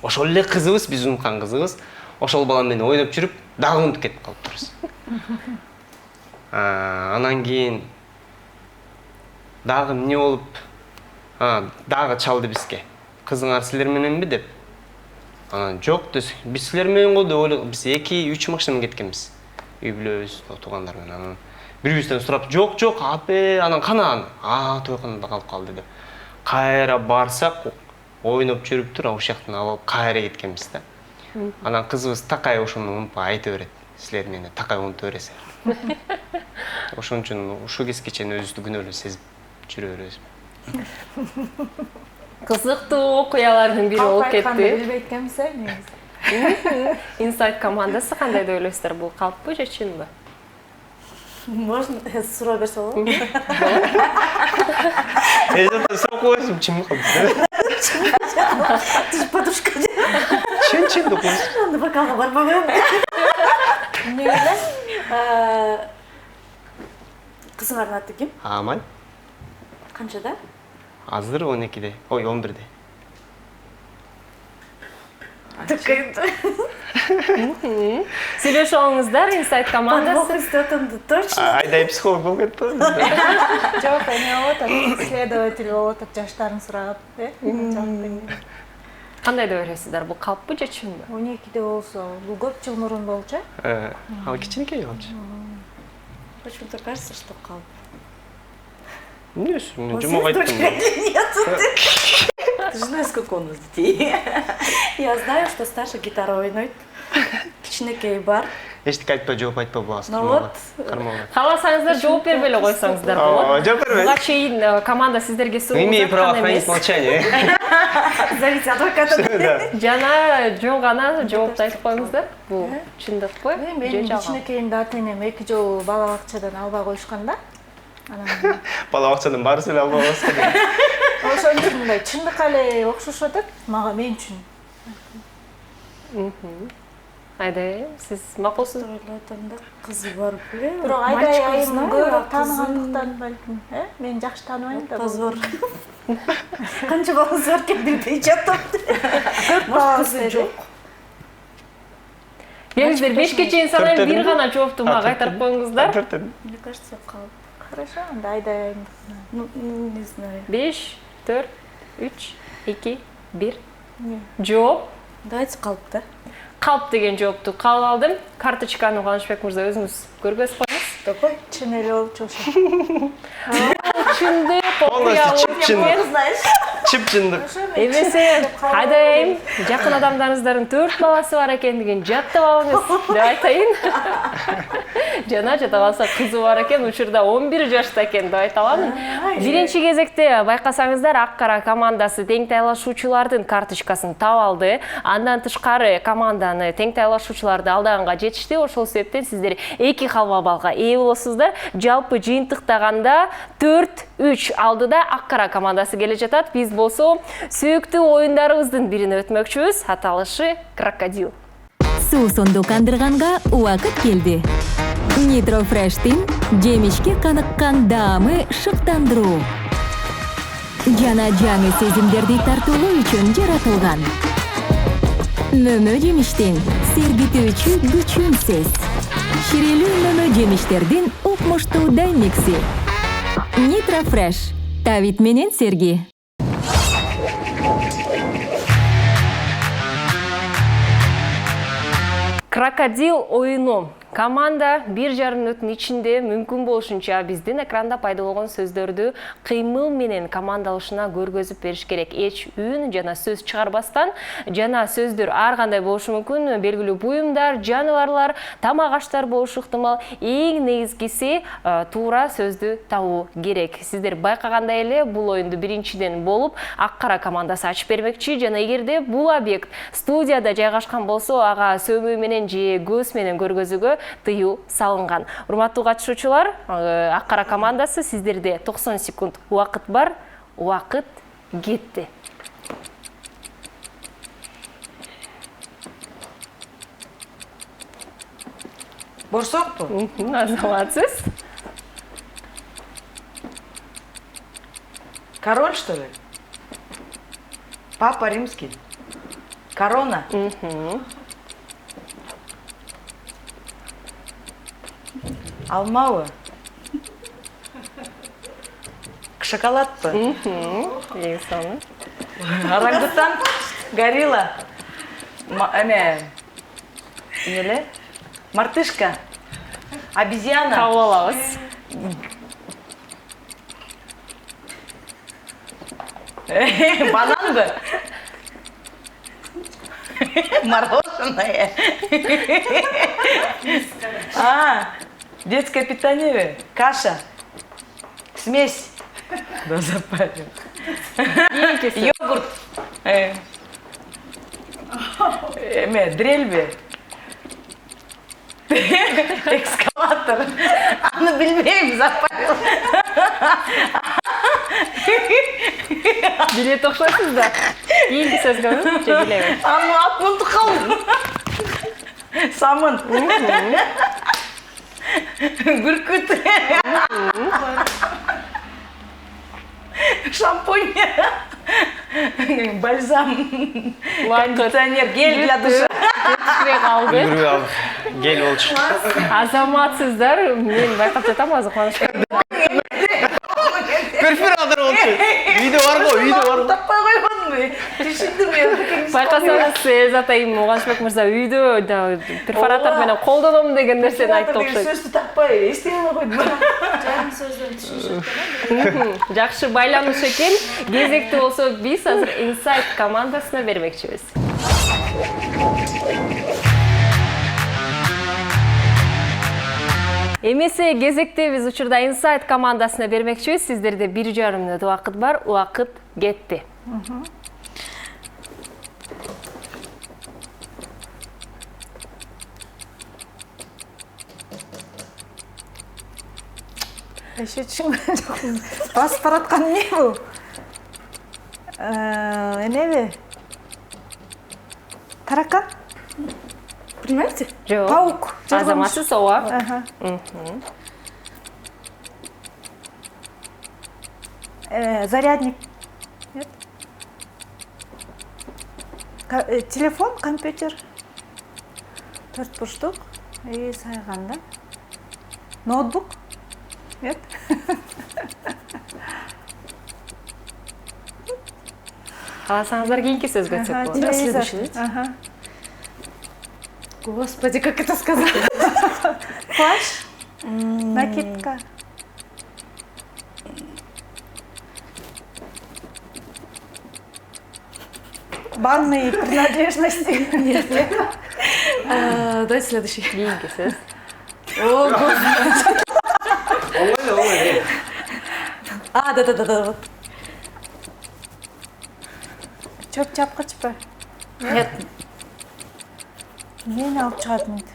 Ошол эле кызыбыз, биз унуткан кызыбыз, ошол бала менен ойноп жүрүп, дагы унутуп кетип калыптырбыз. Анан кийин дагы эмне болуп, дагы чалды бизге. Кызыңар силер мененби деп. Анан жок десек, биз силер менен го деп ойлогон. Биз 2-3 машинамен кеткенбиз. Үй бүлөбүз, туугандар менен. Анан бири-бирибизден сурап, жок, апе, анан кана? Тойканада калып калды деп. Кайра барсак, ойноп жүрүптүр, ошол жактан алып кайра кеткенбиз да. Анан кызыбыз такай ошону унутпай айта берет. Силер мени такай унутуп бересиңер. Ошон үчүн ушул кезге чейин өзүбүздү күнөөлүү сезип жүрө беребиз. Кызыктуу окуялардын бири болуп кетти. Билбейт экенбиз, негизи. Инсайт командасы кандай деп ойлойсуздар? Бул калппы же чынбы? Можно суроо берсе болобу? Суроо койсуң, чынбы калды? Подружка. Чын деп койсуң. Аны бакалга барбаган. Эмне эле? Кызыңардын аты ким? Амаль. Канчада? Азыр 12-де, ой 11-де. Сүйлөшүп алыңыздар, Инсайт командасы. Точно. Айдай психолог болуп кетти. Жок, эме болуп атат, исследователь болуп атат, жаштарын сурап, Кандай деп ойлойсуздар? Бул калппы же чынбы? 12-де болсо, бул көп жыл мурун болчу. Ал кичинекей болчу. Почему-то кажется, что калп. Нет, жумак айттым. Ты же знаешь, сколько у нас детей. Я знаю, что Сташа гитара ойнойт. Кичинекей бар. Эчтеке айтпа, жооп айтпа боласың. Ну вот. Кааласаңыздар жооп бербей эле койсоңуздар болот. Жооп бербейт. Буга чейин команда сиздерге суугузаткан эмес. Имею право хранить молчание. Зовите адвоката. Жана жөн гана жоопту айтып коюңуздар. Бул чындыкпы? Менин кичинекейимди ата-энем 2 жыл бала бакчадан албай коюшкан да. Анан Бала бакчадан баарысы эле албай калышкан. ошон үчүн мындай чындыкка эле окшошуп атат, мен үчүн. Айдай, сиз макулсуз? Ойлотомда кызы бар беле. Бирок Айдай айымды көп тааныгандыктан балким, мен жакшы тааныбайм да. Позор. Канча баласы бар экен билбей жатат. 4 баласы жок. Келиңиздер, 5ке чейин санайын, бир гана жоопту мага кайтарып коюңуздар. Мне кажется, калп. Хорошо, анда Айдай айым. Ну, не знаю. 5, 4, 3, 2, 1. Жооп. Давайте калп да. Калп деген жоопту кабыл алдым. Карточканы Кубанычбек мырза өзүңүз көргөзүп коюңуз. Такой чын эле болчу ошо. Чындык окуя Знаешь? Чып-чындык. Эмесе, Айдайым, жакын адамдарыңыздардын 4 баласы бар экендигин жаттап алыңыз деп айтайын. Жана жата калса кызы бар экен, учурда 11 жашта экен деп айта аламын. Биринчи кезекте байкасаңыздар, ак кара командасы тең тайлашуучулардын карточкасын таап алды. Андан тышкары команданы тең тайлашуучуларды алдаганга жетишти. Ошол себептен сиздер 2 халва балга ээ болосуздар. Жалпы жыйынтыктаганда 4-3 алдыда ак кара командасы келе жатат. Биз болсо сүйүктүү оюндарыбыздын бирине өтмөкчүбүз. Аталышы крокодил. Суу сонду кандырганга убакыт келди. Nitro Fresh'тин жемишке каныккан даамы шыктандыруу. Жана жаңы сезимдерди тартуулоо үчүн жаратылган. Мөмө жемиштин сергитүүчү күчүн сез. Ширелүү мөмө жемиштердин укмуштуу даймикси. Nitro Fresh. Тавит менен Серги. Крокодил оюну. Команда 1,5 мүнөттүн ичинде мүмкүн болушунча биздин экранда пайда болгон сөздөрдү кыймыл менен командалышына көргөзүп бериш керек. Эч үн жана сөз чыгарбастан, жана сөздөр ар кандай болушу мүмкүн. Белгилүү буюмдар, жаныбарлар, тамак аштар болушу ыктымал. Эң негизгиси туура сөздү табуу керек. Сиздер байкагандай эле бул оюнду биринчиден болуп ак кара командасы ачып бермекчи, жана эгерде бул объект студияда жайгашкан болсо, ага сөмүү менен же көз менен көргөзүүгө тыюу салынган. Урматтуу катышуучулар, ак кара командасы сиздерде 90 секунд убакыт бар. Убакыт кетти. Борсокту? Азаматсыз. Король, что ли? Папа римский. Корона. Алмабы? Шоколадпы? Эң соңу. Орангутан? Горилла? Неле? Мартышка? Обезьяна? Кабыл алабыз. Банан бы? Мороженое? Детское питание? Каша? Смесь? Да запарим. Йогурт? Дрель? Экскаватор? Аны билбейм, запарил. Билет окшойсуз да? Кийинки сөзгөмү же билебейм. Аны атмынды калды. Самын. Бүркүт. Шампунь. Бальзам. Кондиционер. Гель для душа. Калды. Үлгүрүп алып кел болчу. Азаматсыздар, мен байкап жатам азыр кубанычка. Перфоратор болчу. Үйдө бар го, үйдө бар. Таппай койгонмун. Түшүндүм мен. Байкасаңыз Сез атайым Муганышбек мырза үйдө перфоратор менен колдоном деген нерсени айтты окшойт. Сөздү таппай, эстебей койдум. Жакшы байланыш экен. Кезекти болсо биз азыр Insight командасына бермекчибиз. Эмесе кезекте биз учурда Insight командасына бермекчибиз. Сиздерде 1,5 мүнөт убакыт бар. Убакыт кетти. Эше түшүнгөн жокмун. Басып бараткан эмне бул? Эмеби? Таракан? Понимаете? Жок. Паук. Азаматсыз ооба. Ага. Зарядник. Нет? Телефон, компьютер. Төрт бурчтук. И сайган да? Ноутбук? Нет? Кааласаңыздар кийинки сөзгө өтсөк болот. Телевизор. Ага. Господи, как это сказать? Плащ? Накидка. Банные принадлежности. Нет. Давайте следующий. Кийинки сөз. О, господи. Оңой. Да. Вот. Чөп чапкычпы? Нет. Мен алып чыгат мынтип.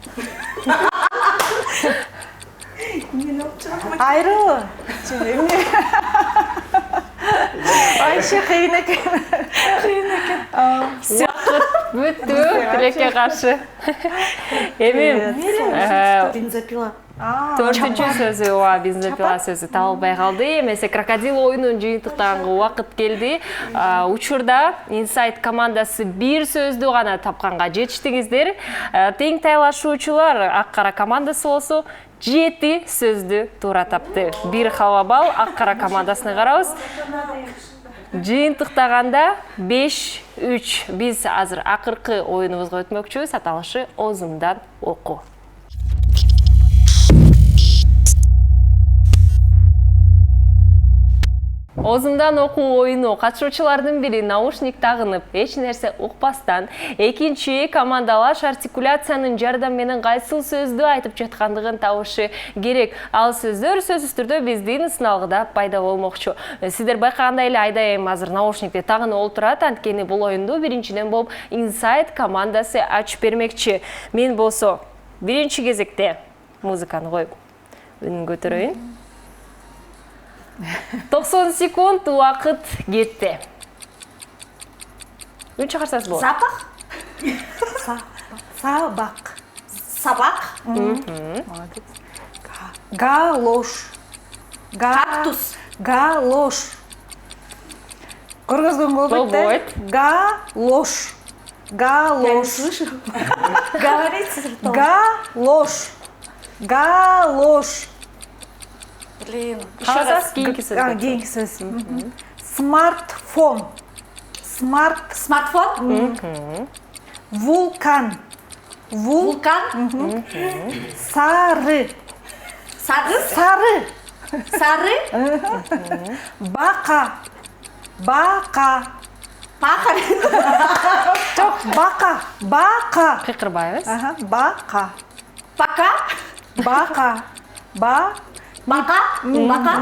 Айрылы. Айше кыйын экен. Убакыт бүттү. Тилекке каршы. Эми Бензопила. Төртүнчү сөзү бензопила сөзү табылбай калды. Эмесе крокодил оюнун жыйынтыктагы убакыт келди. Учурда Insight командасы бир сөздү гана тапканга жетиштиңиздер. Тең тайлашуучулар ак кара командасы болсо 7 сөздү туура тапты. 1 Хава балл Ак Кара командасына карабыз. Жыйынтыктаганда 5-3. Биз азыр акыркы оюнубузга өтмөкчүбүз. Аталышы Озумдан оку. Озумдан оку оюну катышуучулардын бири наушник тагынып, эч нерсе укпастан, экинчи командалаш артикуляциянын жардамы менен кайсыл сөздү айтып жаткандыгын табышы керек. Ал сөздөр сөзсүз түрдө биздин сыналгыда пайда болмокчу. Сиздер байкагандай эле Айдайым азыр наушникти тагынып олтурат, анткени бул оюнду биринчиден болуп Inside командасы ачып бермекчи. Мен болсо биринчи кезекте музыканы коюп үнүн көтөрөйүн. 90 секунд уақыт кетті. Үн чыгарсаңыз болады. Сабак. Сабак. Молодец. Галош. Кактус. Галош. Көргөзгөн болбойт да? Болбойт. Галош. Галош. Говорите. Галош. Галош. Блин. Каласаңыз кийинки сөз. Кийинки сөз. Смартфон. Смартфон. Вулкан. Вулкан. Сары. Сагыз. Сары. Сары. Бака. Бака. Пахар. Жок, бака. Бака. Кыйкырбайбыз. Бака. Пока. Бака. Бака. Бака.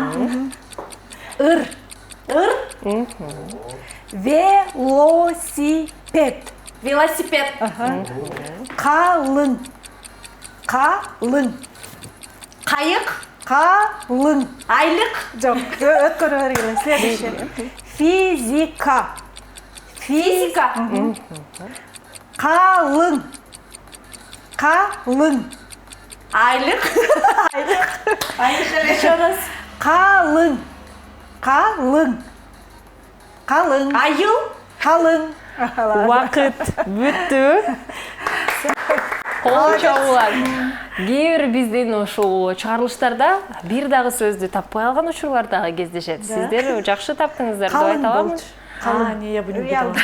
Ыр. Велосипед. Велосипед. Калың. Калың. Кайык. Калың. Айлык. Жок, өткөрө бергиле. Следующий. Физика. Физика. Калың. Калың. Айлык. Еще раз. Калың. Калың. Калың. Айыл. Калың. Уақыт бүттү. Кол чабуулар. Кээ бир биздин ушул чыгарылыштарда бир дагы сөздү таппай алган учурлар дагы кездешет. Сиздер жакшы таптыңыздар деп айта аламын. Я бы не видела.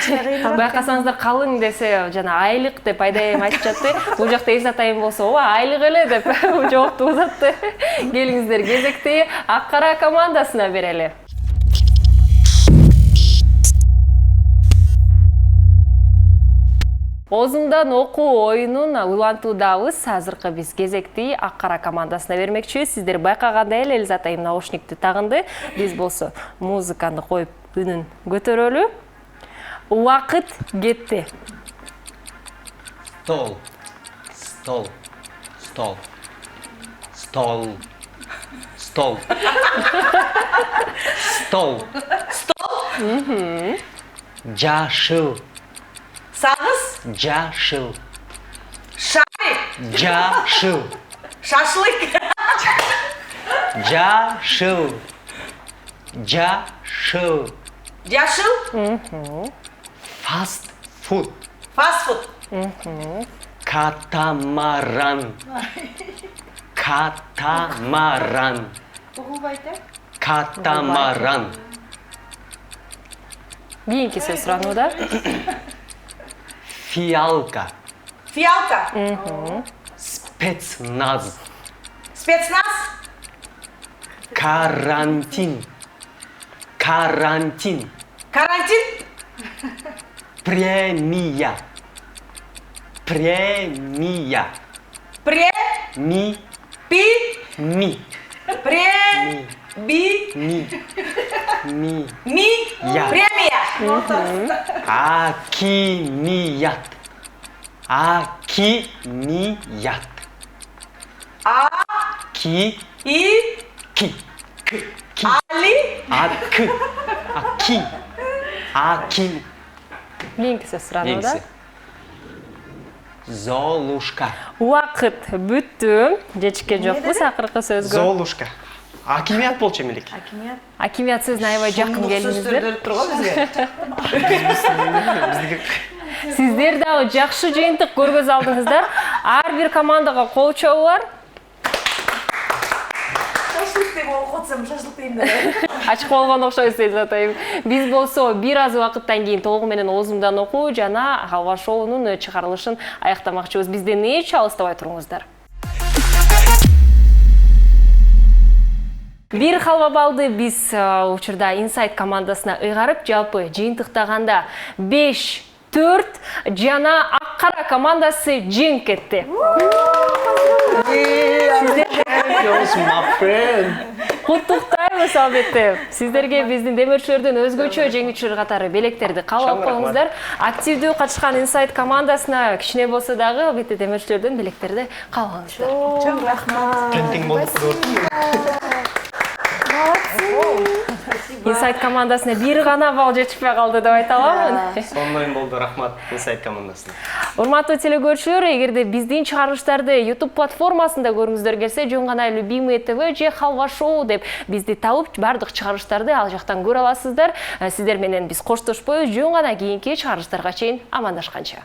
Байкасаңыздар калың десе жана айлык деп Айдайым айтып жатты. Бул жакта Эзат айым болсо, ооба айлык эле деп жоопту узатты. Келиңиздер кезекти Ак Кара командасына берели. Озумдан оку оюнун улантуудабыз. Азыркы биз кезекти Ак Кара командасына бермекчибиз. Сиздер байкагандай эле Эзат айым наушникти тагынды. Биз болсо музыканы коюп үнүн көтөрөлү. Уақыт кетти. Стол. Стол. Стол. Стол. Стол. Стол. Стол. Жашыл. Сагыз. Жашыл. Шарик. Жашыл. Шашлык. Жашыл. Жашыл. Жашыл. Фастфуд. Фастфуд. Катамаран. Катамаран. Катамаран. Кийинки сөз суранууда. Фиалка. Фиалка. Спецназ. Спецназ. Карантин. Карантин. Карантин. Премия. Премия. Ми. Ми. Я. Премия. Акимият. Акимият. Ки. Ки. Ки. Али. Аки. Аким. Кийинки сөз суранууда. Золушка. Уақыт бүттү. Жечкен жокпуз акыркы сөзгө. Золушка. Акимият болчу эмелек. Акимият сөзүнө аябай жакын келдиңиздер. Сиздер дагы жакшы жыйынтык көргөзө алдыңыздар. Ар бир командага кол чабуулар. атсам шашлык дейм. Ачык болгон окшойсуз атайм. Биз болсо бир аз убакыттан кийин толугу менен оозумдан окуу жана Халва шоунун чыгарылышын аяктамакчыбыз. Бизден эч алыстабай туруңуздар. Бир халва балды биз учурда Insight командасына ыйгарып, жалпы жыйынтыктаганда 5-4 жана Ак-кара командасы жеңип кетти. Куттуктайбыз албетте. Сиздерге биздин демөөрчүлөрдөн өзгөчө жеңүүчүлөр катары белектерди кабыл алып коюңуздар. Активдүү катышкан Insight командасына кичине болсо дагы албетте демөөрчүлөрдөн белектерди кабыл алыңыздар. Чоң рахмат. Тең болдук. Insight командасына бир гана балл жетишпей калды деп айта аламын. Сонун болду, рахмат Insight командасына. Урматтуу телекөрүүчүлөр, эгерде биздин чыгарылыштарды YouTube платформасында көрүңүздөр келсе, жөн гана Любимые ТВ же Халва шоу деп бизди табып, бардык чыгарылыштарды ал жактан көрө аласыздар. Сиздер менен биз коштошпойбуз, жөн гана кийинки чыгарылыштарга чейин амандашканча.